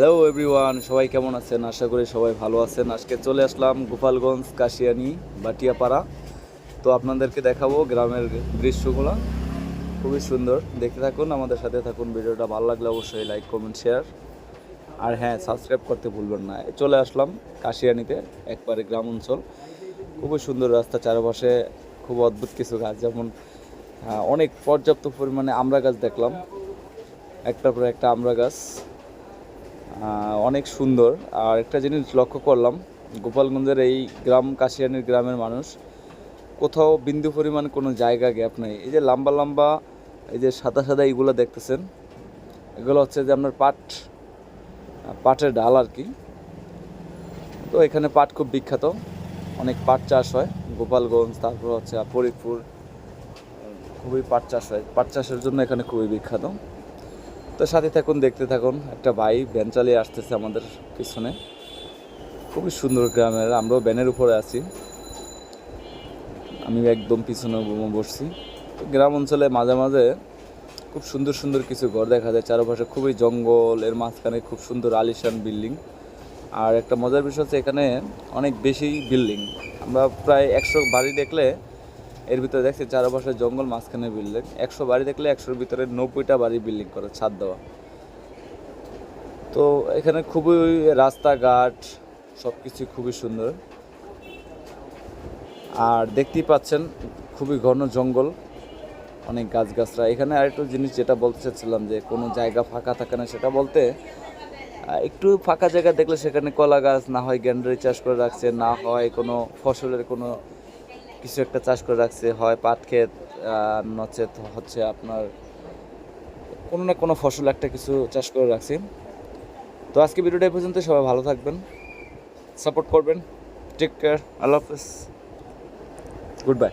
Hello everyone, সবাই কেমন আছেন? আশা করি সবাই ভালো আছেন। আজকে চলে আসলাম গোপালগঞ্জ কাশিয়ানী বাটিয়াপাড়া। তো আপনাদেরকে দেখাবো গ্রামের দৃশ্যগুলো। খুবই সুন্দর, দেখতে থাকুন, আমাদের সাথে থাকুন। ভিডিওটা ভালো লাগলে অবশ্যই লাইক, কমেন্ট, শেয়ার, আর হ্যাঁ, সাবস্ক্রাইব করতে ভুলবেন না। চলে আসলাম কাশিয়ানীতে, একবারে গ্রাম অঞ্চল। খুবই সুন্দর রাস্তা, চারপাশে খুব অদ্ভুত কিছু গাছ, যেমন অনেক পর্যাপ্ত পরিমাণে আমড়া গাছ দেখলাম, একটার পর একটা আমড়া গাছ, অনেক সুন্দর। আর একটা জিনিস লক্ষ্য করলাম, গোপালগঞ্জের এই গ্রাম কাশিয়ানীর গ্রামের মানুষ কোথাও বিন্দু পরিমাণ কোনো জায়গা গ্যাপ নেই। এই যে লম্বা লম্বা, এই যে সাদা সাদা এইগুলো দেখতেছেন, এগুলো হচ্ছে যে আপনার পাটের ডাল আর কি। তো এখানে পাট খুব বিখ্যাত, অনেক পাট চাষ হয় গোপালগঞ্জ, তারপর হচ্ছে ফরিদপুর, খুবই পাট চাষ হয়। পাট চাষের জন্য এখানে খুবই বিখ্যাত। তো সাথে থাকুন, দেখতে থাকুন। একটা ভাই ভ্যান চালিয়ে আসতেছে আমাদের পিছনে। খুবই সুন্দর গ্রামের, আমরাও ভ্যানের উপরে আছি, আমি একদম পিছনে বসছি। তো গ্রাম অঞ্চলে মাঝে মাঝে খুব সুন্দর সুন্দর কিছু ঘর দেখা যায়, চারপাশে খুবই জঙ্গল, এর মাঝখানে খুব সুন্দর আলিশান বিল্ডিং। আর একটা মজার বিষয় হচ্ছে এখানে অনেক বেশি বিল্ডিং। আমরা প্রায় 100 বাড়ি দেখলে এর ভিতরে দেখছি চারপাশে জঙ্গল, মাঝখানে বিল্ডিং। 100 বাড়ি দেখলে 100-র ভিতরে 90টা বাড়ি বিল্ডিং করে, ছাদ দেওয়া। তো এখানে খুবই রাস্তাঘাট সব কিছু খুবই সুন্দর। আর দেখতেই পাচ্ছেন খুবই ঘন জঙ্গল, অনেক গাছগাছরা। এখানে আরেকটু জিনিস যেটা বলতে চাচ্ছিলাম, যে কোনো জায়গা ফাঁকা থাকে না, সেটা বলতে একটু ফাঁকা জায়গা দেখলে সেখানে কলা গাছ, না হয় গ্যান্ডারি চাষ করে রাখছে, না হয় কোনো ফসলের কোনো কিছু একটা চাষ করে রাখছে, হয় পাট ক্ষেত, নচেত হচ্ছে আপনার কোনো না কোনো ফসল একটা কিছু চাষ করে রাখছি। তো আজকে ভিডিওটা এই পর্যন্ত। সবাই ভালো থাকবেন, সাপোর্ট করবেন। টেক কেয়ার, আল্লাহ হাফেজ, গুড বাই।